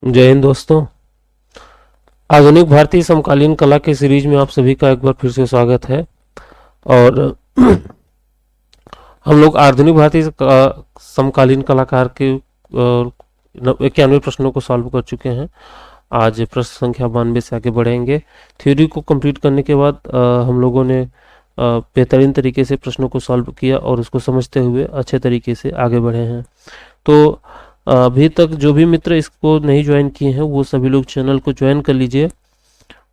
जय हिंद दोस्तों। आधुनिक भारतीय समकालीन कला के सीरीज में आप सभी का एक बार फिर से स्वागत है। और हम लोग आधुनिक भारतीय समकालीन कलाकार के 91 प्रश्नों को सॉल्व कर चुके हैं। आज प्रश्न संख्या 92 से आगे बढ़ेंगे। थ्योरी को कंप्लीट करने के बाद हम लोगों ने बेहतरीन तरीके से प्रश्नों को सॉल्व किया और उसको समझते हुए अच्छे तरीके से आगे बढ़े हैं। तो अभी तक जो भी मित्र इसको नहीं ज्वाइन किए हैं वो सभी लोग चैनल को ज्वाइन कर लीजिए।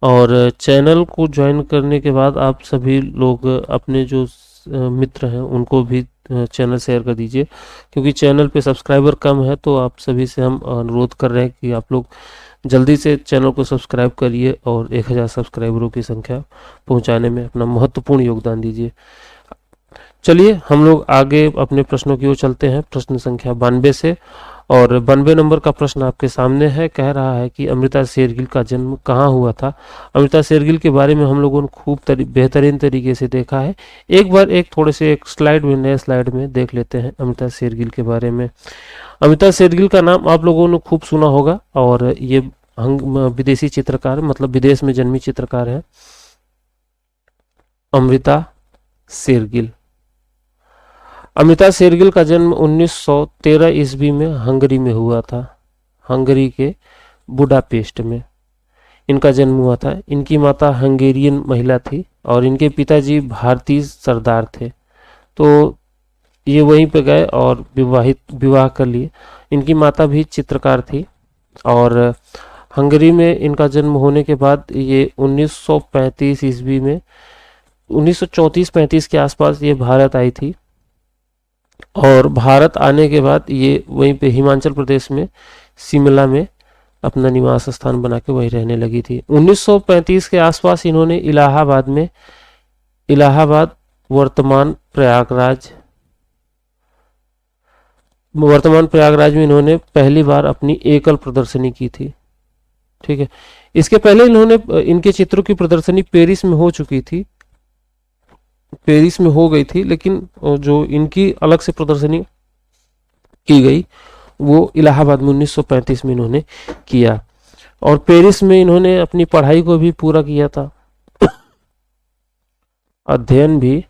और चैनल को ज्वाइन करने के बाद आप सभी लोग अपने जो मित्र हैं उनको भी चैनल शेयर कर दीजिए, क्योंकि चैनल पे सब्सक्राइबर कम है। तो आप सभी से हम अनुरोध कर रहे हैं कि आप लोग जल्दी से चैनल को सब्सक्राइब करिए और 1000 सब्सक्राइबरों की संख्या पहुंचाने में अपना महत्वपूर्ण योगदान दीजिए। चलिए हम लोग आगे अपने प्रश्नों की ओर चलते हैं। प्रश्न संख्या 92 से, और 92 नंबर का प्रश्न आपके सामने है। कह रहा है कि अमृता शेरगिल का जन्म कहाँ हुआ था। अमृता शेरगिल के बारे में हम लोगों ने खूब बेहतरीन तरीके से देखा है। एक बार थोड़े से एक स्लाइड में, नए स्लाइड में देख लेते हैं अमृता शेरगिल के बारे में। अमृता शेरगिल का नाम आप लोगों ने खूब सुना होगा, और ये विदेशी चित्रकार, मतलब विदेश में जन्मी चित्रकार है अमृता शेरगिल। अमृता शेरगिल का जन्म 1913 ईस्वी में हंगरी में हुआ था। हंगरी के बुडापेस्ट में इनका जन्म हुआ था। इनकी माता हंगेरियन महिला थी और इनके पिताजी भारतीय सरदार थे। तो ये वहीं पे गए और विवाह कर लिए। इनकी माता भी चित्रकार थी। और हंगरी में इनका जन्म होने के बाद ये 1935 ईस्वी में 1934-35 के आसपास ये भारत आई थी। और भारत आने के बाद ये वहीं पे हिमाचल प्रदेश में शिमला में अपना निवास स्थान बना के वहीं रहने लगी थी। 1935 के आसपास इन्होंने इलाहाबाद वर्तमान प्रयागराज में इन्होंने पहली बार अपनी एकल प्रदर्शनी की थी। ठीक है, इसके पहले इनके चित्रों की प्रदर्शनी पेरिस में हो चुकी थी, पेरिस में हो गई थी, लेकिन जो इनकी अलग से प्रदर्शनी की गई वो इलाहाबाद में 1935 में इन्होंने किया। और पेरिस में इन्होंने अपनी पढ़ाई को भी पूरा किया था, अध्ययन भी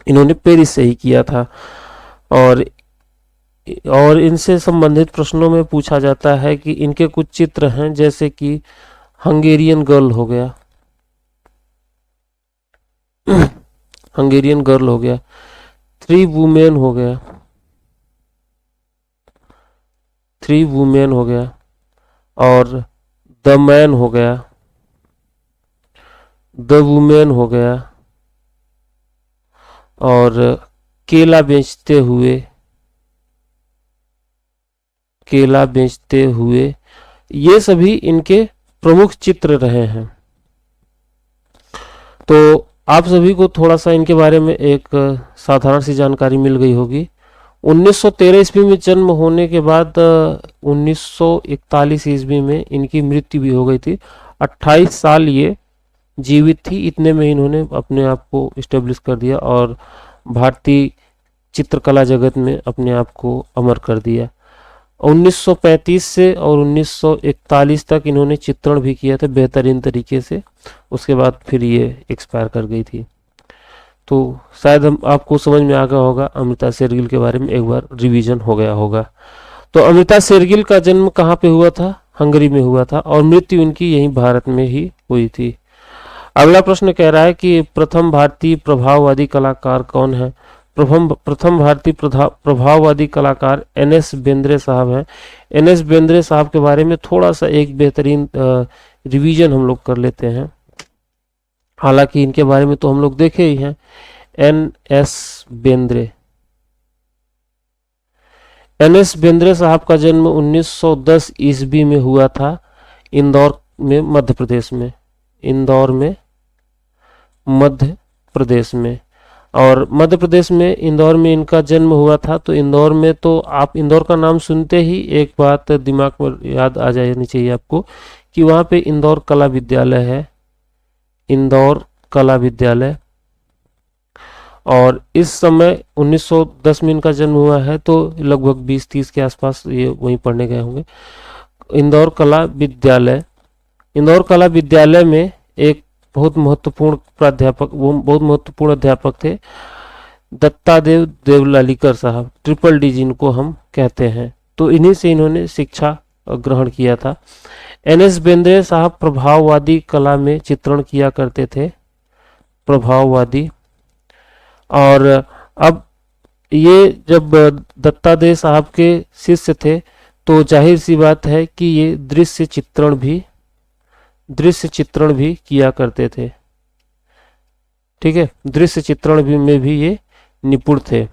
इन्होंने पेरिस से ही किया था। और इनसे संबंधित प्रश्नों में पूछा जाता है कि इनके कुछ चित्र हैं, जैसे कि हंगेरियन गर्ल हो गया, हंगेरियन गर्ल हो गया, थ्री वुमेन हो गया, और द मैन हो गया, द वुमेन हो गया, और केला बेचते हुए, ये सभी इनके प्रमुख चित्र रहे हैं। तो आप सभी को थोड़ा सा इनके बारे में एक साधारण सी जानकारी मिल गई होगी। 1913 ईस्वी में जन्म होने के बाद 1941 ईस्वी में इनकी मृत्यु भी हो गई थी। 28 साल ये जीवित थी, इतने में इन्होंने अपने आप को इस्टेब्लिश कर दिया और भारतीय चित्रकला जगत में अपने आप को अमर कर दिया। 1935 से और 1941 तक इन्होंने चित्रण भी किया था बेहतरीन तरीके से। उसके बाद फिर ये एक्सपायर कर गई थी। तो शायद आपको समझ में आ गया होगा, अमृता शेरगिल के बारे में एक बार रिवीजन हो गया होगा। तो अमृता शेरगिल का जन्म कहाँ पे हुआ था? हंगरी में हुआ था, और मृत्यु इनकी यहीं भारत में ही हुई थी। अगला प्रश्न कह रहा है कि प्रथम भारतीय प्रभाववादी कलाकार कौन है? प्रथम भारतीय प्रभाववादी कलाकार NS बेंद्रे साहब हैं। NS बेंद्रे साहब के बारे में थोड़ा सा एक बेहतरीन रिवीजन हम लोग कर लेते हैं। हालांकि इनके बारे में तो हम लोग देखे ही हैं। NS बेंद्रे साहब का जन्म 1910 ईस्वी में हुआ था, इंदौर में, मध्य प्रदेश में। और मध्य प्रदेश में इंदौर में इनका जन्म हुआ था। तो इंदौर में, तो आप इंदौर का नाम सुनते ही एक बात दिमाग में याद आ जानी चाहिए आपको कि वहाँ पे इंदौर कला विद्यालय है, इंदौर कला विद्यालय। और इस समय 1910 में इनका जन्म हुआ है, तो लगभग 20-30 के आसपास ये वहीं पढ़ने गए होंगे। इंदौर कला विद्यालय, इंदौर कला विद्यालय में एक बहुत महत्वपूर्ण प्राध्यापक, वो बहुत महत्वपूर्ण अध्यापक थे, दत्तादेव देवलालीकर साहब, ट्रिपल डी जिनको हम कहते हैं। तो इन्हीं से इन्होंने शिक्षा ग्रहण किया था। एन.एस. बेंद्रे साहब प्रभाववादी कला में चित्रण किया करते थे, प्रभाववादी। और अब ये जब दत्तादेव साहब के शिष्य थे, तो जाहिर सी बात है कि ये दृश्य चित्रण भी किया करते थे। ठीक है, दृश्य चित्रण भी में भी ये निपुण थे।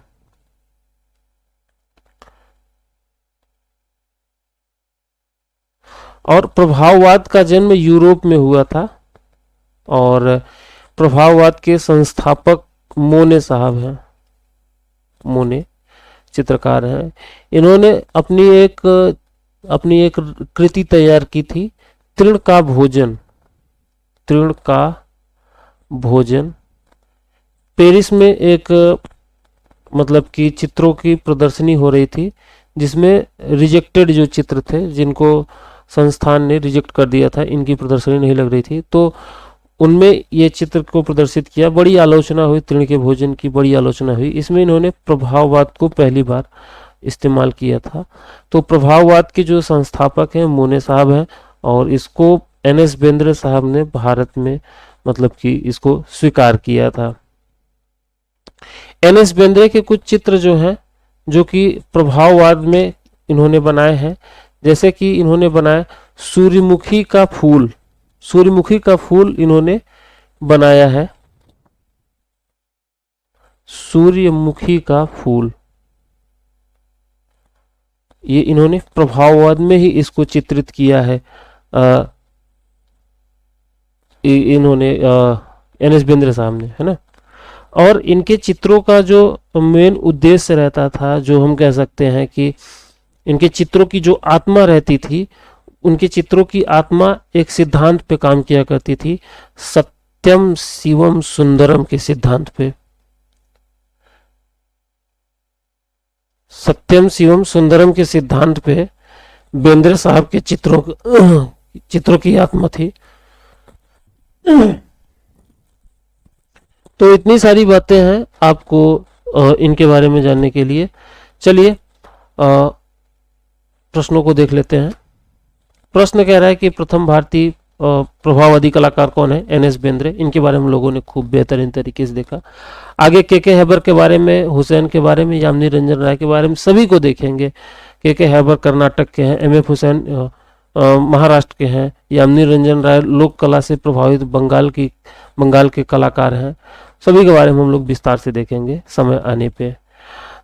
और प्रभाववाद का जन्म यूरोप में हुआ था, और प्रभाववाद के संस्थापक मोने साहब हैं, मोने चित्रकार हैं। इन्होंने अपनी एक कृति तैयार की थी, तृण का भोजन। पेरिस में एक मतलब कि चित्रों की प्रदर्शनी हो रही थी, जिसमें रिजेक्टेड जो चित्र थे, जिनको संस्थान ने रिजेक्ट कर दिया था, इनकी प्रदर्शनी नहीं लग रही थी, तो उनमें ये चित्र को प्रदर्शित किया। बड़ी आलोचना हुई, तृण के भोजन की बड़ी आलोचना हुई। इसमें इन्होंने प्रभाववाद को पहली बार इस्तेमाल किया था। तो प्रभाववाद के जो संस्थापक हैं मोने साहब हैं, और इसको एन.एस. बेंद्रे साहब ने भारत में मतलब कि इसको स्वीकार किया था। एन.एस. बेंद्रे के कुछ चित्र जो हैं, जो कि प्रभाववाद में इन्होंने बनाए हैं, जैसे कि इन्होंने बनाया सूर्यमुखी का फूल इन्होंने बनाया है, सूर्यमुखी का फूल। ये इन्होंने प्रभाववाद में ही इसको चित्रित किया है। इन्होंने एन.एस. बेंद्रे साहब ने, है ना। और इनके चित्रों का जो मेन उद्देश्य रहता था, जो हम कह सकते हैं कि इनके चित्रों की जो आत्मा रहती थी, उनके चित्रों की आत्मा एक सिद्धांत पे काम किया करती थी, सत्यम शिवम सुंदरम के सिद्धांत पे। सत्यम शिवम सुंदरम के सिद्धांत पे बेंद्रे साहब के चित्रों की आत्मा थी। तो इतनी सारी बातें हैं आपको इनके बारे में जानने के लिए। चलिए प्रश्नों को देख लेते हैं। प्रश्न कह रहा है कि प्रथम भारतीय प्रभाववादी कलाकार कौन है? एन.एस. बेंद्रे। इनके बारे में लोगों ने खूब बेहतरीन तरीके से देखा। आगे के हैबर के बारे में, हुसैन के बारे में, यामिनी रंजन राय के बारे में, सभी को देखेंगे। के हैबर कर्नाटक के हैं, एम.एफ. हुसैन महाराष्ट्र के हैं, यामिनी रंजन राय लोक कला से प्रभावित बंगाल के कलाकार हैं। सभी के बारे में हम लोग विस्तार से देखेंगे समय आने पे।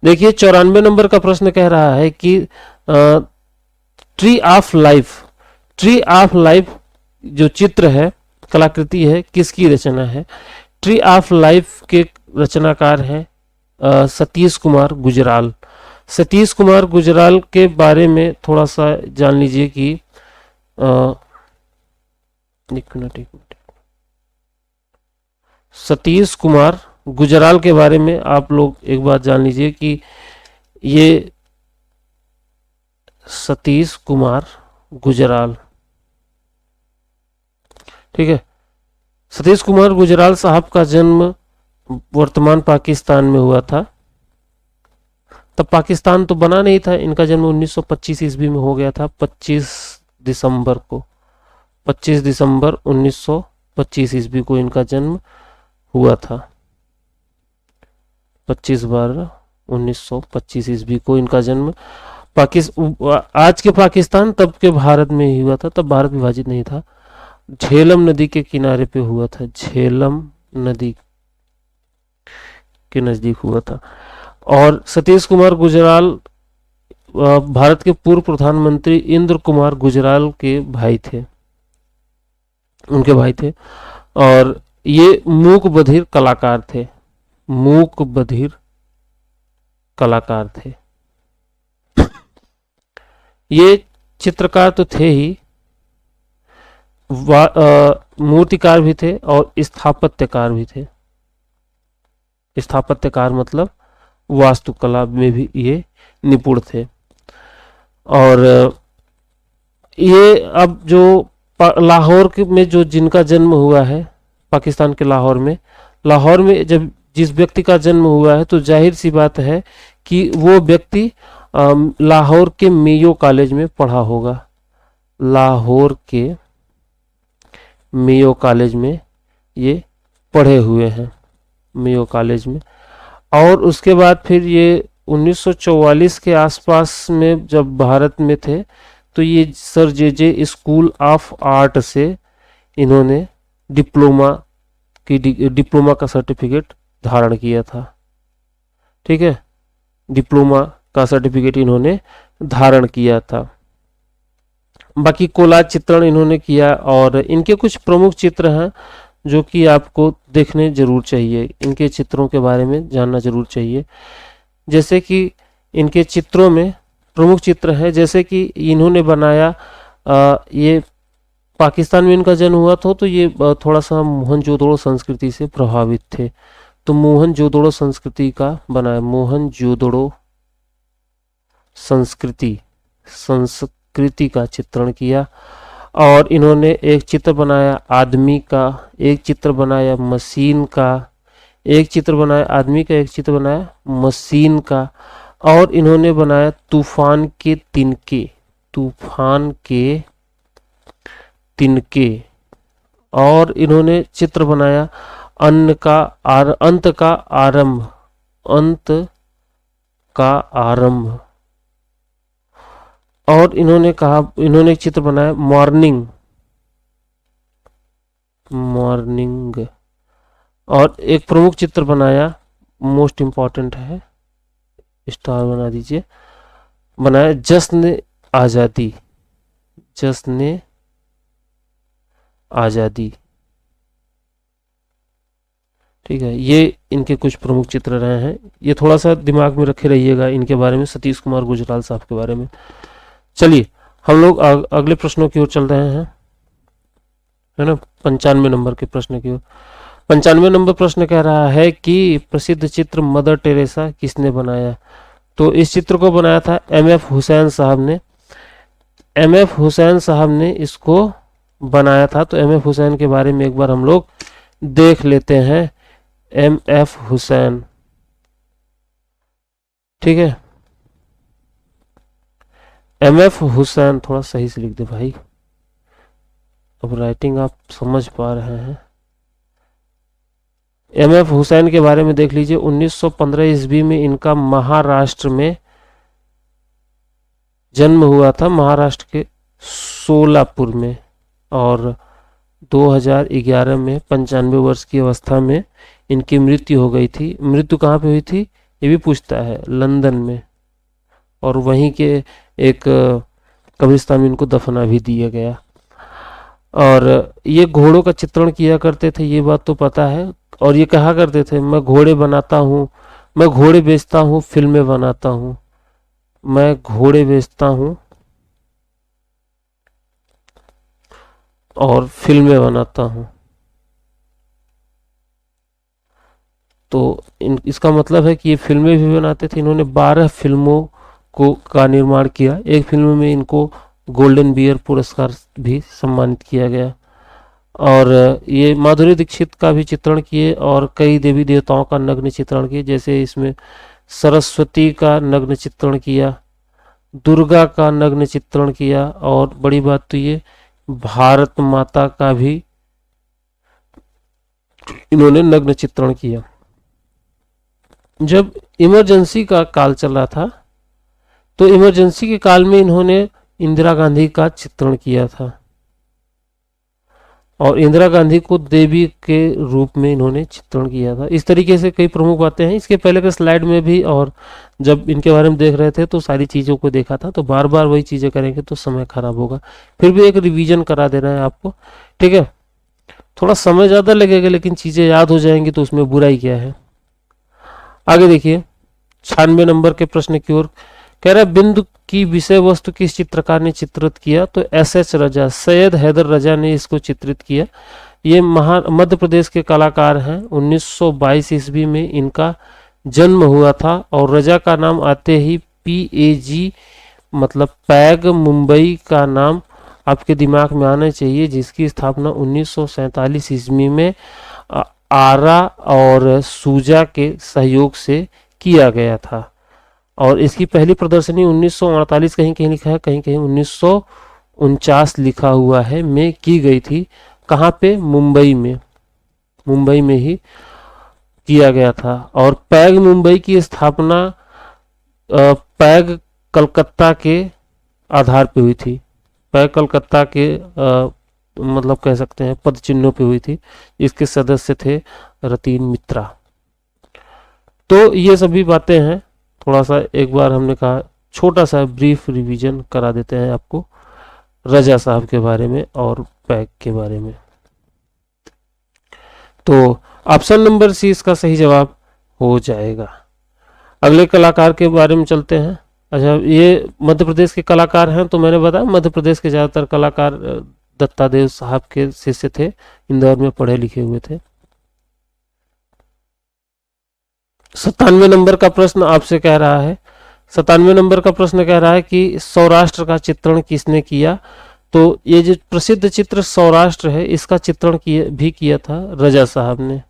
देखिए 94 नंबर का प्रश्न कह रहा है कि ट्री ऑफ लाइफ जो चित्र है, कलाकृति है, किसकी रचना है? ट्री ऑफ लाइफ के रचनाकार हैं सतीश कुमार गुजराल। सतीश कुमार गुजराल के बारे में थोड़ा सा जान लीजिए कि एक मिनट सतीश कुमार गुजराल के बारे में आप लोग एक बात जान लीजिए कि ये सतीश कुमार गुजराल, ठीक है। सतीश कुमार गुजराल साहब का जन्म वर्तमान पाकिस्तान में हुआ था। तब पाकिस्तान तो बना नहीं था। इनका जन्म 1925 ईस्वी में हो गया था, 25 दिसंबर 1925 ईस्वी को इनका जन्म हुआ था। 25/12/1925 ईस्वी को इनका जन्म आज के पाकिस्तान, तब के भारत में ही हुआ था। तब भारत विभाजित नहीं था। झेलम नदी के किनारे पे हुआ था, झेलम नदी के नजदीक हुआ था। और सतीश कुमार गुजराल भारत के पूर्व प्रधानमंत्री इंद्र कुमार गुजराल के भाई थे, उनके भाई थे। और ये मूक बधिर कलाकार थे। ये चित्रकार तो थे ही, मूर्तिकार भी थे और स्थापत्यकार भी थे। स्थापत्यकार मतलब वास्तुकला में भी ये निपुण थे। और ये अब जो लाहौर में जो जिनका जन्म हुआ है, पाकिस्तान के लाहौर में जब जिस व्यक्ति का जन्म हुआ है, तो जाहिर सी बात है कि वो व्यक्ति लाहौर के मेयो कॉलेज में पढ़ा होगा। लाहौर के मेयो कॉलेज में ये पढ़े हुए हैं, मेयो कॉलेज में। और उसके बाद फिर ये 1944 के आसपास में जब भारत में थे, तो ये sir J school of art से इन्होंने डिप्लोमा का सर्टिफिकेट धारण किया था। ठीक है, डिप्लोमा का सर्टिफिकेट इन्होंने धारण किया था। बाकी कोलाज चित्रण इन्होंने किया, और इनके कुछ प्रमुख चित्र हैं जो कि आपको देखने जरूर चाहिए, इनके चित्रों के बारे में जानना जरूर चाहिए। जैसे कि इनके चित्रों में प्रमुख चित्र हैं, जैसे कि इन्होंने बनाया ये पाकिस्तान में इनका जन्म हुआ था, तो ये थोड़ा सा मोहनजोदड़ो संस्कृति से प्रभावित थे, तो मोहनजोदड़ो संस्कृति का बनाया, मोहनजोदड़ो संस्कृति का चित्रण किया। और इन्होंने एक चित्र बनाया आदमी का, एक चित्र बनाया मशीन का, एक चित्र बनाया आदमी का, एक चित्र बनाया मशीन का। और इन्होंने बनाया तूफान के तिनके। और इन्होंने चित्र बनाया अंत का आरंभ। और इन्होंने एक चित्र बनाया मॉर्निंग। और एक प्रमुख चित्र बनाया, मोस्ट इंपॉर्टेंट है, स्टार बना दीजिए, बनाया जश्न आजादी। ठीक है, ये इनके कुछ प्रमुख चित्र रहे हैं। ये थोड़ा सा दिमाग में रखे रहिएगा इनके बारे में, सतीश कुमार गुजराल साहब के बारे में। चलिए हम लोग अगले प्रश्नों की ओर चल रहे हैं, है ना, 95 नंबर के प्रश्न की ओर। 95 नंबर प्रश्न कह रहा है कि प्रसिद्ध चित्र मदर टेरेसा किसने बनाया? तो इस चित्र को बनाया था एमएफ हुसैन साहब ने। एमएफ हुसैन साहब ने इसको बनाया था। तो एमएफ हुसैन के बारे में एक बार हम लोग देख लेते हैं। एमएफ हुसैन, ठीक है, एमएफ हुसैन, थोड़ा सही से लिख दे भाई, अब राइटिंग आप समझ पा रहे हैं। एमएफ हुसैन के बारे में देख लीजिए। 1915 ईस्वी में इनका महाराष्ट्र में जन्म हुआ था, महाराष्ट्र के सोलापुर में। और 2011 में 95 वर्ष की अवस्था में इनकी मृत्यु हो गई थी। मृत्यु कहाँ पे हुई थी ये भी पूछता है, लंदन में। और वहीं के एक कब्रिस्तान में इनको दफना भी दिया गया। और ये घोड़ों का चित्रण किया करते थे, ये बात तो पता है। और ये कहा करते थे, मैं घोड़े बनाता हूँ, मैं घोड़े बेचता हूँ, फिल्में बनाता हूँ, मैं घोड़े बेचता हूँ और फिल्में बनाता हूँ। तो इसका मतलब है कि ये फिल्में भी बनाते थे। इन्होंने 12 फिल्मों का निर्माण किया। एक फिल्म में इनको गोल्डन बियर पुरस्कार भी सम्मानित किया गया। और ये माधुरी दीक्षित का भी चित्रण किए और कई देवी देवताओं का नग्न चित्रण किए। जैसे इसमें सरस्वती का नग्न चित्रण किया, दुर्गा का नग्न चित्रण किया, और बड़ी बात तो ये भारत माता का भी इन्होंने नग्न चित्रण किया। जब इमरजेंसी का काल चल रहा था, तो इमरजेंसी के काल में इन्होंने इंदिरा गांधी का चित्रण किया था। और इंदिरा गांधी को देवी के रूप में इन्होंने चित्रण किया था। इस तरीके से कई प्रमुख बातें हैं। इसके पहले के स्लाइड में भी, और जब इनके बारे में देख रहे थे तो सारी चीज़ों को देखा था। तो बार बार वही चीज़ें करेंगे तो समय खराब होगा। फिर भी एक रिवीजन करा दे रहे हैं आपको, ठीक है। थोड़ा समय ज़्यादा लगेगा लेकिन चीज़ें याद हो जाएंगी, तो उसमें बुराई क्या है। आगे देखिए 96 नंबर के प्रश्न की ओर। कह रहा है बिंदु की विषय वस्तु किस चित्रकार ने चित्रित किया? तो एस एच रजा, सैयद हैदर रजा ने इसको चित्रित किया। ये मध्य प्रदेश के कलाकार हैं। 1922 ईस्वी में इनका जन्म हुआ था और रजा का नाम आते ही PAG मतलब पैग मुंबई का नाम आपके दिमाग में आना चाहिए, जिसकी स्थापना 1947 ईस्वी में आरा और सूजा के सहयोग से किया गया था। और इसकी पहली प्रदर्शनी 1948 कहीं कहीं लिखा है, कहीं कहीं 1949 लिखा हुआ है में की गई थी। कहाँ पे? मुंबई में, मुंबई में ही किया गया था। और पैग मुंबई की स्थापना पैग कलकत्ता के आधार पे हुई थी। पैग कलकत्ता के मतलब कह सकते हैं पद चिन्हों पे हुई थी। इसके सदस्य थे रतीन मित्रा। तो ये सभी बातें हैं, थोड़ा सा एक बार हमने कहा छोटा सा ब्रीफ रिवीजन करा देते हैं आपको रजा साहब के बारे में और पैग के बारे में। तो ऑप्शन नंबर सी इसका सही जवाब हो जाएगा। अगले कलाकार के बारे में चलते हैं। अच्छा, ये मध्य प्रदेश के कलाकार हैं, तो मैंने बताया मध्य प्रदेश के ज़्यादातर कलाकार दत्तादेव साहब के शिष्य थे, इंदौर में पढ़े लिखे हुए थे। 97 नंबर का प्रश्न आपसे कह रहा है, 97 नंबर का प्रश्न कह रहा है कि सौराष्ट्र का चित्रण किसने किया। तो ये जो प्रसिद्ध चित्र सौराष्ट्र है, इसका चित्रण भी किया था रजा साहब ने।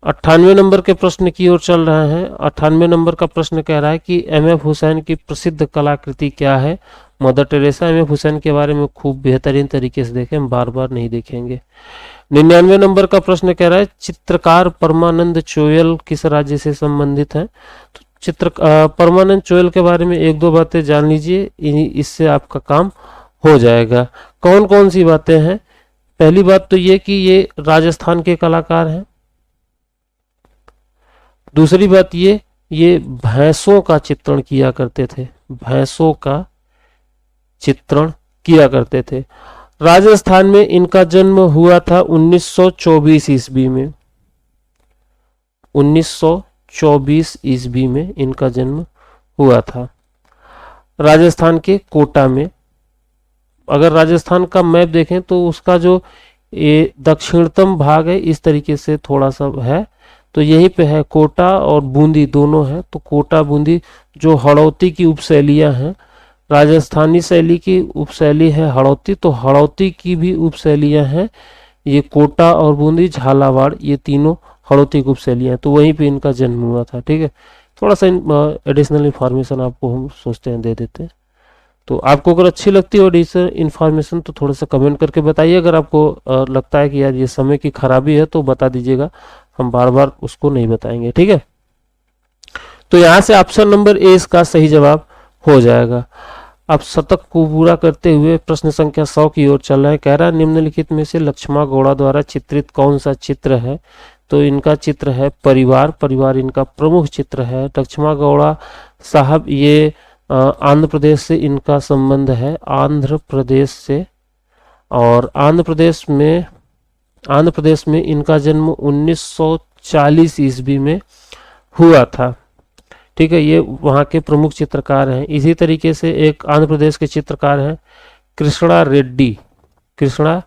98 नंबर के प्रश्न की ओर चल रहे हैं। 98 नंबर का प्रश्न कह रहा है कि MF हुसैन की प्रसिद्ध कलाकृति क्या है। Mother Teresa. MF हुसैन के बारे में खूब बेहतरीन तरीके से देखें, बार बार नहीं देखेंगे। 99 नंबर का प्रश्न कह रहा है चित्रकार परमानंद चोयल किस राज्य से संबंधित है। तो परमानंद चोयल के बारे में एक दो बातें जान लीजिए, इससे आपका काम हो जाएगा। कौन कौन सी बातें हैं? पहली बात तो ये कि ये राजस्थान के कलाकार हैं। दूसरी बात ये भैंसों का चित्रण किया करते थे, भैंसों का चित्रण किया करते थे। राजस्थान में इनका जन्म हुआ था 1924 ईस्वी में। 1924 ईस्वी में इनका जन्म हुआ था राजस्थान के कोटा में। अगर राजस्थान का मैप देखें तो उसका जो ये दक्षिणतम भाग है इस तरीके से थोड़ा सा है, तो यहीं पे है कोटा और बूंदी दोनों हैं। तो कोटा बूंदी जो हड़ौती की उपशैलियां हैं, राजस्थानी शैली की उपशैली है हड़ौती, तो हड़ौती की भी उपशैलियां हैं ये कोटा और बूंदी, झालावाड़, ये तीनों हड़ौती की उपशैलियां हैं। तो वहीं पे इनका जन्म हुआ था। ठीक है, थोड़ा सा एडिशनल इन्फॉर्मेशन आपको हम सोचते हैं दे देते हैं। तो आपको अगर अच्छी लगती है एडिशनल इन्फॉर्मेशन तो थोड़ा सा कमेंट करके बताइए। अगर आपको लगता है कि यार ये समय की खराबी है तो बता दीजिएगा, हम बार बार उसको नहीं बताएंगे। ठीक है, तो यहां से ऑप्शन नंबर ए इसका सही जवाब हो जाएगा। अब शतक को पूरा करते हुए प्रश्न संख्या 100 की ओर चल रहा है। कह रहा है निम्नलिखित में से लक्ष्मण गौड़ा द्वारा चित्रित कौन सा चित्र है। तो इनका चित्र है परिवार, परिवार इनका प्रमुख चित्र है। लक्ष्मण गौड़ा साहब ये आंध्र प्रदेश से इनका संबंध है, आंध्र प्रदेश से। और आंध्र प्रदेश में इनका जन्म 1940 ईस्वी में हुआ था। ठीक है, ये वहाँ के प्रमुख चित्रकार हैं। इसी तरीके से एक आंध्र प्रदेश के चित्रकार हैं कृष्णा रेड्डी, कृष्णा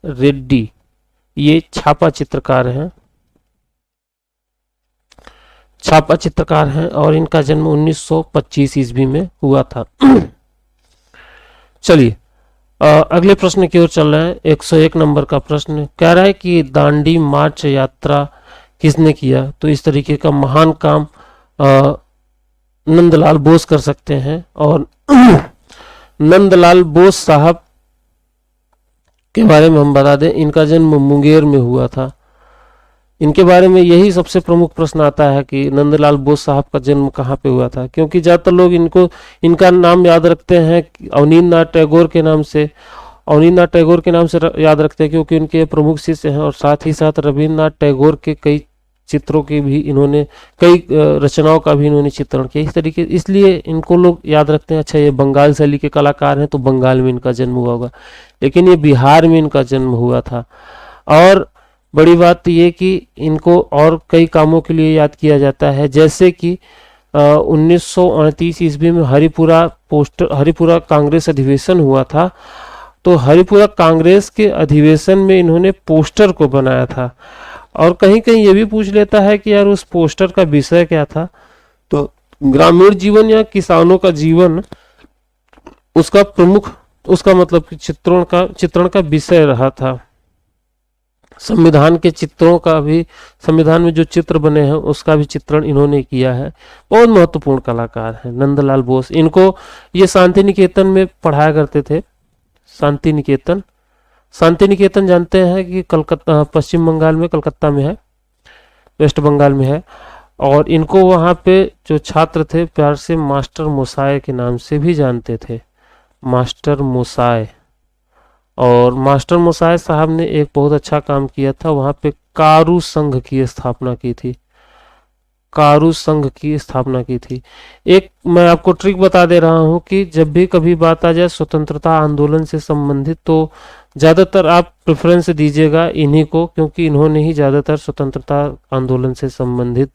रेड्डी ये छापा चित्रकार हैं, छापा चित्रकार हैं और इनका जन्म 1925 ईस्वी में हुआ था। चलिए अगले प्रश्न की ओर चल रहे हैं। 101 नंबर का प्रश्न कह रहा है कि दांडी मार्च यात्रा किसने किया। तो इस तरीके का महान काम नंदलाल बोस कर सकते हैं। और नंदलाल बोस साहब के बारे में हम बता दें, इनका जन्म मुंगेर में हुआ था। इनके बारे में यही सबसे प्रमुख प्रश्न आता है कि नंदलाल बोस साहब का जन्म कहाँ पे हुआ था, क्योंकि ज़्यादातर लोग इनका नाम याद रखते हैं अवनींद्रनाथ टैगोर के नाम से। अवनींद्रनाथ टैगोर के नाम से याद रखते हैं क्योंकि उनके प्रमुख शिष्य हैं, और साथ ही साथ रविन्द्रनाथ टैगोर के कई चित्रों की भी इन्होंने, कई रचनाओं का भी इन्होंने चित्रण किया। इस तरीके इसलिए इनको लोग याद रखते हैं। अच्छा, ये बंगाल शैली के कलाकार हैं तो बंगाल में इनका जन्म हुआ होगा, लेकिन ये बिहार में इनका जन्म हुआ था। और बड़ी बात ये कि इनको और कई कामों के लिए याद किया जाता है, जैसे कि 1938 ईस्वी में हरिपुरा कांग्रेस अधिवेशन हुआ था। तो हरिपुरा कांग्रेस के अधिवेशन में इन्होंने पोस्टर को बनाया था। और कहीं कहीं ये भी पूछ लेता है कि यार उस पोस्टर का विषय क्या था, तो ग्रामीण जीवन या किसानों का जीवन उसका प्रमुख, उसका मतलब कि चित्रण का विषय रहा था। संविधान के चित्रों का भी, संविधान में जो चित्र बने हैं उसका भी चित्रण इन्होंने किया है। बहुत महत्वपूर्ण कलाकार हैं नंदलाल बोस। इनको ये शांति निकेतन में पढ़ाया करते थे। शांति निकेतन, शांति निकेतन जानते हैं कि कलकत्ता, पश्चिम बंगाल में, कलकत्ता में है, वेस्ट बंगाल में है। और इनको वहाँ पे जो छात्र थे प्यार से मास्टर मोसाए के नाम से भी जानते थे, मास्टर मोसाए। और मास्टर मोसाए साहब ने एक बहुत अच्छा काम किया था, वहाँ पे कारु संघ की स्थापना की थी, कारु संघ की स्थापना की थी। एक मैं आपको ट्रिक बता दे रहा हूँ कि जब भी कभी बात आ जाए स्वतंत्रता आंदोलन से संबंधित तो ज़्यादातर आप प्रेफरेंस दीजिएगा इन्हीं को, क्योंकि इन्होंने ही ज़्यादातर स्वतंत्रता आंदोलन से संबंधित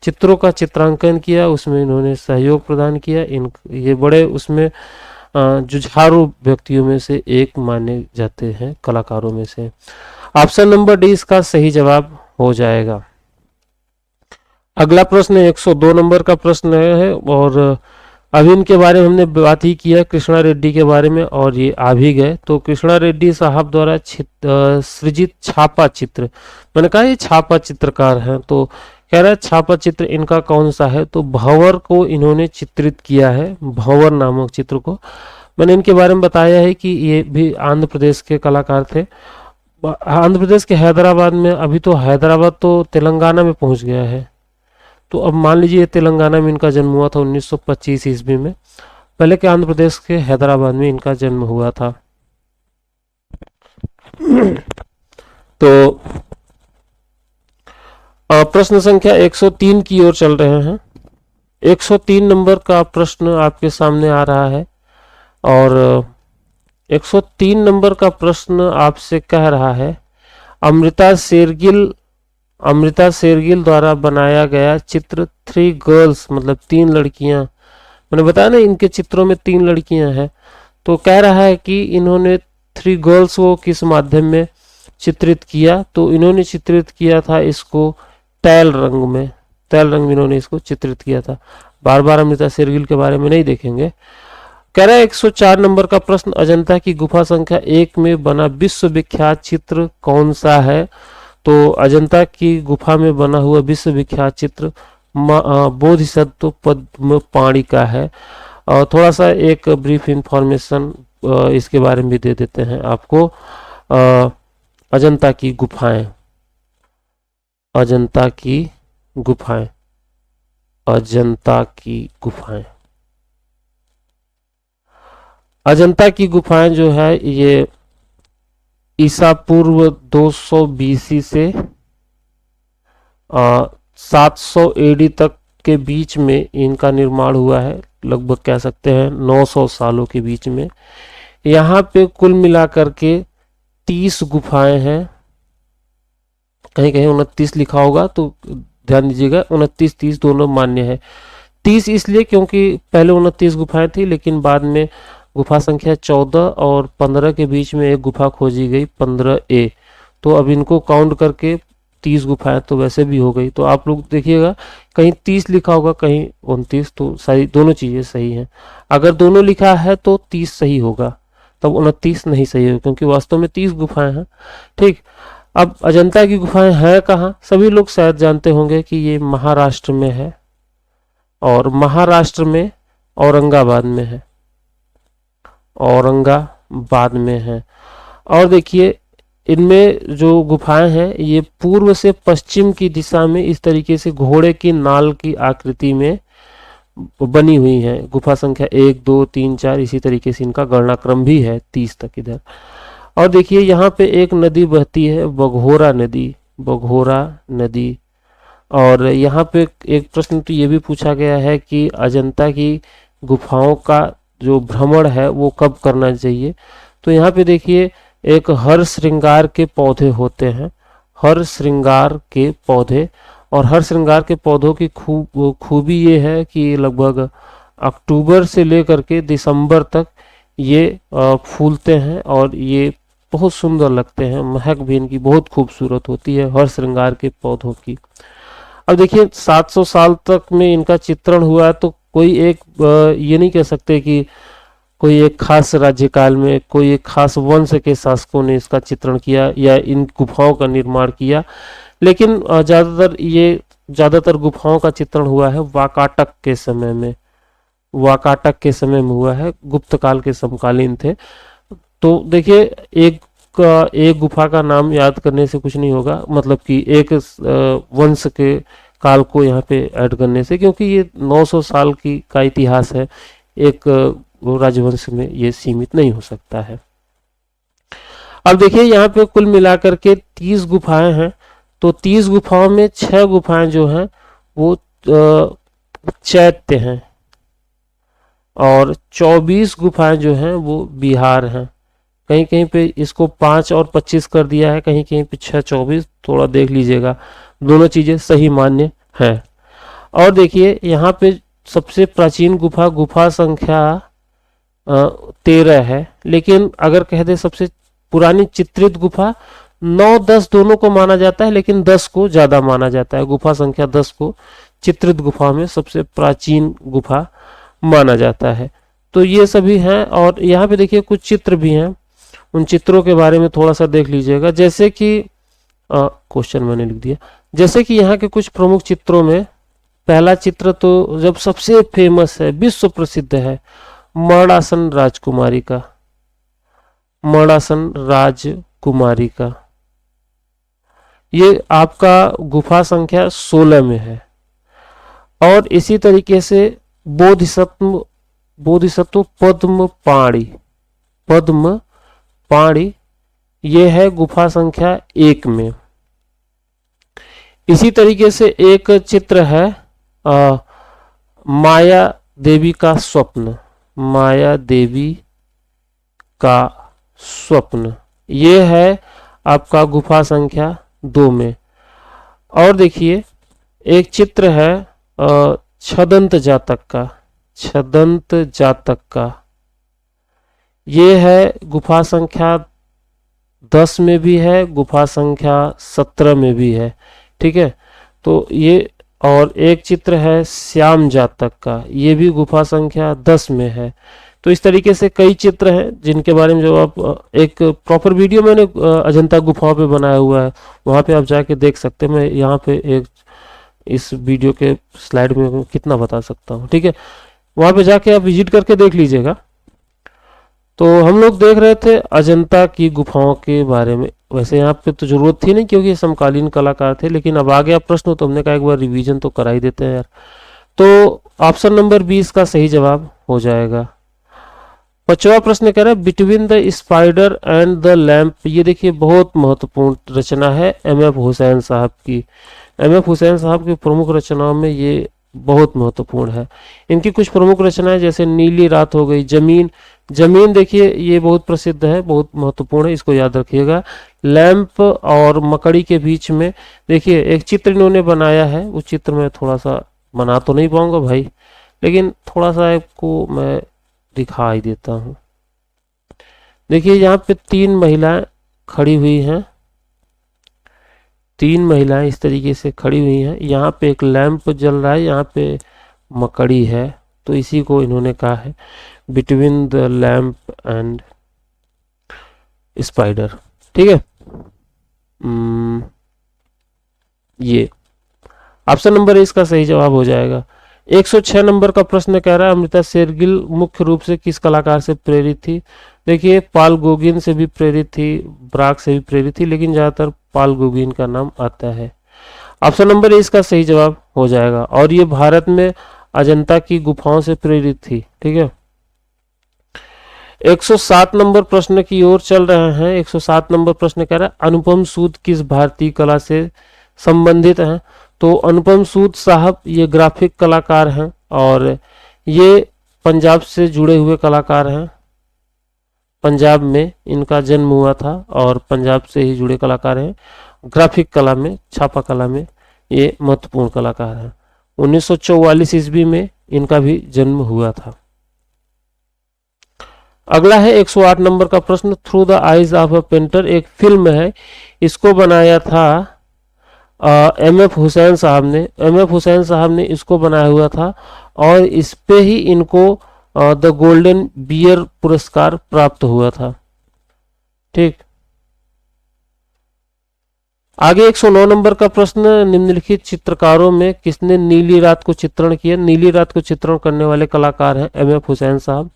चित्रों का चित्रांकन किया, उसमें इन्होंने सहयोग प्रदान किया। ये बड़े उसमें जुझारू व्यक्तियों में से एक माने जाते हैं, कलाकारों में से। ऑप्शन नंबर डी इसका सही जवाब हो जाएगा। अगला प्रश्न 102 नंबर का प्रश्न है, और अभी इनके बारे में हमने बात ही किया, कृष्णा रेड्डी के बारे में, और ये आ भी गए। तो कृष्णा रेड्डी साहब द्वारा सृजित छापा चित्र, मैंने कहा ये छापा चित्रकार हैं, तो कह रहा है छापा चित्र इनका कौन सा है, तो भंवर को इन्होंने चित्रित किया है, भंवर नामक चित्र को। मैंने इनके बारे में बताया है कि ये भी आंध्र प्रदेश के कलाकार थे, आंध्र प्रदेश के हैदराबाद में। अभी तो हैदराबाद तो तेलंगाना में पहुंच गया है, तो अब मान लीजिए तेलंगाना में इनका जन्म हुआ था 1925 ईस्वी में, पहले के आंध्र प्रदेश के हैदराबाद में इनका जन्म हुआ था। तो प्रश्न संख्या 103 की ओर चल रहे हैं। 103 नंबर का प्रश्न आपके सामने आ रहा है, और 103 नंबर का प्रश्न आपसे कह रहा है, अमृता शेरगिल द्वारा बनाया गया चित्र थ्री गर्ल्स, मतलब 3 लड़कियां, मैंने बताया ना इनके चित्रों में 3 लड़कियां हैं, तो कह रहा है कि इन्होंने 3 गर्ल्स को किस माध्यम में चित्रित किया, तो इन्होंने चित्रित किया था इसको तैल रंग में, तैल रंग में इन्होंने इसको चित्रित किया था। बार बार अमृता शेरगिल के बारे में नहीं देखेंगे। कह रहा है 104 नंबर का प्रश्न, अजंता की गुफा संख्या 1 में बना विश्वविख्यात चित्र कौन सा है, तो अजंता की गुफा में बना हुआ विश्वविख्यात चित्र बोधिसत्व पद्म पाणी का है। और थोड़ा सा एक ब्रीफ इंफॉर्मेशन इसके बारे में भी दे देते हैं आपको। अजंता की गुफाएं, अजंता की गुफाएं, अजंता की गुफाएं, अजंता की गुफाएं जो है ये ईसा पूर्व 200 BC से 700 AD तक के बीच में इनका निर्माण हुआ है, लगभग कह सकते हैं 900 सालों के बीच में। यहाँ पे कुल मिलाकर के 30 गुफाएं हैं, कहीं कहीं 29 लिखा होगा तो ध्यान दीजिएगा, 29-30 दोनों मान्य है। 30 इसलिए क्योंकि पहले 29 गुफाएं थी, लेकिन बाद में गुफा संख्या 14 और 15 के बीच में एक गुफा खोजी गई 15A, तो अब इनको काउंट करके 30 गुफाएं तो वैसे भी हो गई। तो आप लोग देखिएगा कहीं 30 लिखा होगा कहीं 29, तो सही, दोनों चीजें सही हैं। अगर दोनों लिखा है तो 30 सही होगा, तब 29 नहीं सही होगा, क्योंकि वास्तव में 30 गुफाएं हैं। ठीक, अब अजंता की गुफाएं हैं कहाँ, सभी लोग शायद जानते होंगे कि ये महाराष्ट्र में है, और महाराष्ट्र में औरंगाबाद में है, औरंगाबाद में है। और देखिए इनमें जो गुफाएं हैं ये पूर्व से पश्चिम की दिशा में इस तरीके से घोड़े की नाल की आकृति में बनी हुई है। गुफा संख्या 1, 2, 3, 4 इसी तरीके से इनका गणना क्रम भी है 30 तक इधर। और देखिए यहाँ पे एक नदी बहती है, बघोरा नदी, बघोरा नदी। और यहाँ पे एक प्रश्न तो ये भी पूछा गया है कि अजंता की गुफाओं का जो भ्रमण है वो कब करना चाहिए, तो यहाँ पे देखिए एक हर श्रृंगार के पौधे होते हैं, हर श्रृंगार के पौधे, और हर श्रृंगार के पौधों की खूबी ये है कि लगभग अक्टूबर से लेकर के दिसंबर तक ये फूलते हैं और ये बहुत सुंदर लगते हैं, महक भी इनकी बहुत खूबसूरत होती है हर श्रृंगार के पौधों की। अब देखिए 700 साल तक में इनका चित्रण हुआ है, तो कोई एक ये नहीं कह सकते कि कोई एक खास राज्यकाल में कोई एक खास वंश के शासकों ने इसका चित्रण किया या इन गुफाओं का निर्माण किया, लेकिन ज़्यादातर गुफाओं का चित्रण हुआ है वाकाटक के समय में, वाकाटक के समय में हुआ है, गुप्त काल के समकालीन थे। तो देखिए एक गुफा का नाम याद करने से कुछ नहीं होगा, मतलब कि एक वंश के काल को यहाँ पे ऐड करने से, क्योंकि ये 900 साल का इतिहास है, एक राजवंश में ये सीमित नहीं हो सकता है। अब देखिए यहाँ पे कुल मिलाकर के 30 गुफाएं हैं, तो 30 गुफाओं में 6 गुफाएं जो हैं वो चैत्य हैं और 24 गुफाएं जो हैं वो बिहार हैं। कहीं कहीं पे इसको 5 और 25 कर दिया है, कहीं कहीं पे 6 24, थोड़ा देख लीजिएगा, दोनों चीजें सही मान्य है। और देखिए यहाँ पे सबसे प्राचीन गुफा संख्या 13 है, लेकिन अगर कह दे सबसे पुरानी चित्रित गुफा 9-10 दोनों को माना जाता है, लेकिन 10 को ज्यादा माना जाता है। गुफा संख्या 10 को चित्रित गुफा में सबसे प्राचीन गुफा माना जाता है। तो ये सभी हैं, और यहाँ पे देखिए कुछ चित्र भी हैं, उन चित्रों के बारे में थोड़ा सा देख लीजिएगा। जैसे कि क्वेश्चन मैंने लिख दिया, जैसे कि यहाँ के कुछ प्रमुख चित्रों में पहला चित्र तो जब सबसे फेमस है, विश्व प्रसिद्ध है, मर्णासन राजकुमारी का, मर्णासन राजकुमारी का, ये आपका गुफा संख्या 16 में है। और इसी तरीके से बोधिसत्व पद्म पाणी, ये है गुफा संख्या 1 में। इसी तरीके से एक चित्र है माया देवी का स्वप्न, माया देवी का स्वप्न, ये है आपका गुफा संख्या 2 में। और देखिए एक चित्र है छदंत जातक का, छदंत जातक का, ये है गुफा संख्या 10 में भी है, गुफा संख्या 17 में भी है, ठीक है। तो ये, और एक चित्र है श्याम जातक का, ये भी गुफा संख्या 10 में है। तो इस तरीके से कई चित्र हैं जिनके बारे में जो आप एक प्रॉपर वीडियो मैंने अजंता गुफाओं पे बनाया हुआ है, वहाँ पे आप जाके देख सकते हैं। मैं यहाँ पे एक इस वीडियो के स्लाइड में कितना बता सकता हूँ, ठीक है, वहाँ पे जाके आप विजिट करके देख लीजिएगा। तो हम लोग देख रहे थे अजंता की गुफाओं के बारे में। वैसे यहाँ पे तो जरूरत थी नहीं क्योंकि समकालीन कलाकार थे, लेकिन अब आ गया प्रश्न तो हमने कहा एक बार रिवीजन तो करा ही देते हैं यार। तो ऑप्शन नंबर 20 का सही जवाब हो जाएगा। 5वां प्रश्न कह रहा है between the spider and the lamp, ये देखिए बहुत महत्वपूर्ण रचना है MF हुसैन साहब की। MF हुसैन साहब की प्रमुख रचनाओं में ये बहुत महत्वपूर्ण है। इनकी कुछ प्रमुख रचनाएं जैसे नीली रात हो गई, जमीन, जमीन देखिए ये बहुत प्रसिद्ध है, बहुत महत्वपूर्ण है, इसको याद रखिएगा। लैंप और मकड़ी के बीच में देखिए एक चित्र इन्होंने बनाया है, उस चित्र में थोड़ा सा बना तो नहीं पाऊंगा भाई, लेकिन थोड़ा सा आपको मैं दिखाई देता हूँ। देखिए यहाँ पे 3 महिलाएं खड़ी हुई हैं, 3 महिलाएं इस तरीके से खड़ी हुई हैं। यहाँ पे एक लैंप जल रहा है, यहाँ पे मकड़ी है, तो इसी को इन्होंने कहा है between the lamp and spider, ठीक है। ये ऑप्शन नंबर इसका सही जवाब हो जाएगा। 106 नंबर का प्रश्न कह रहा है अमृता शेरगिल मुख्य रूप से किस कलाकार से प्रेरित थी। देखिए पाल गोगिन से भी प्रेरित थी, ब्राग से भी प्रेरित थी, लेकिन ज्यादातर पाल गोगिन का नाम आता है। ऑप्शन नंबर इसका सही जवाब हो जाएगा। और ये भारत में अजंता की गुफाओं से प्रेरित थी, ठीक है। 107 नंबर प्रश्न की ओर चल रहे हैं। 107 नंबर प्रश्न कह रहा है अनुपम सूद किस भारतीय कला से संबंधित हैं। तो अनुपम सूद साहब ये ग्राफिक कलाकार हैं और ये पंजाब से जुड़े हुए कलाकार हैं। पंजाब में इनका जन्म हुआ था और पंजाब से ही जुड़े कलाकार हैं। ग्राफिक कला में, छापा कला में ये महत्वपूर्ण कलाकार हैं। 1944 ईस्वी में इनका भी जन्म हुआ था। अगला है 108 नंबर का प्रश्न, through the eyes of a painter, एक फिल्म है, इसको बनाया था एम.एफ. हुसैन साहब ने। एम.एफ. हुसैन साहब ने इसको बनाया हुआ था और इस पे ही इनको द गोल्डन बियर पुरस्कार प्राप्त हुआ था। ठीक, आगे 109 नंबर का प्रश्न, निम्नलिखित चित्रकारों में किसने नीली रात को चित्रण किया? नीली रात को चित्रण करने वाले कलाकार हैं एम.एफ. हुसैन साहब।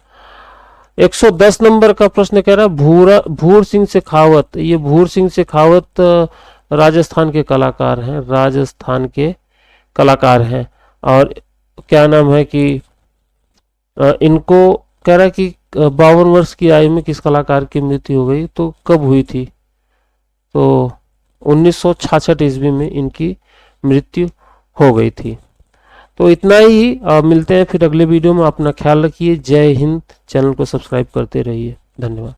110 नंबर का प्रश्न कह रहा है भूर सिंह शेखावत। ये भूर सिंह शेखावत राजस्थान के कलाकार हैं, राजस्थान के कलाकार हैं। और क्या नाम है कि इनको कह रहा है कि 52 वर्ष की आयु में किस कलाकार की मृत्यु हो गई, तो कब हुई थी? तो 1966 ईस्वी में इनकी मृत्यु हो गई थी। तो इतना ही, मिलते हैं फिर अगले वीडियो में। अपना ख्याल रखिए। जय हिंद। चैनल को सब्सक्राइब करते रहिए। धन्यवाद।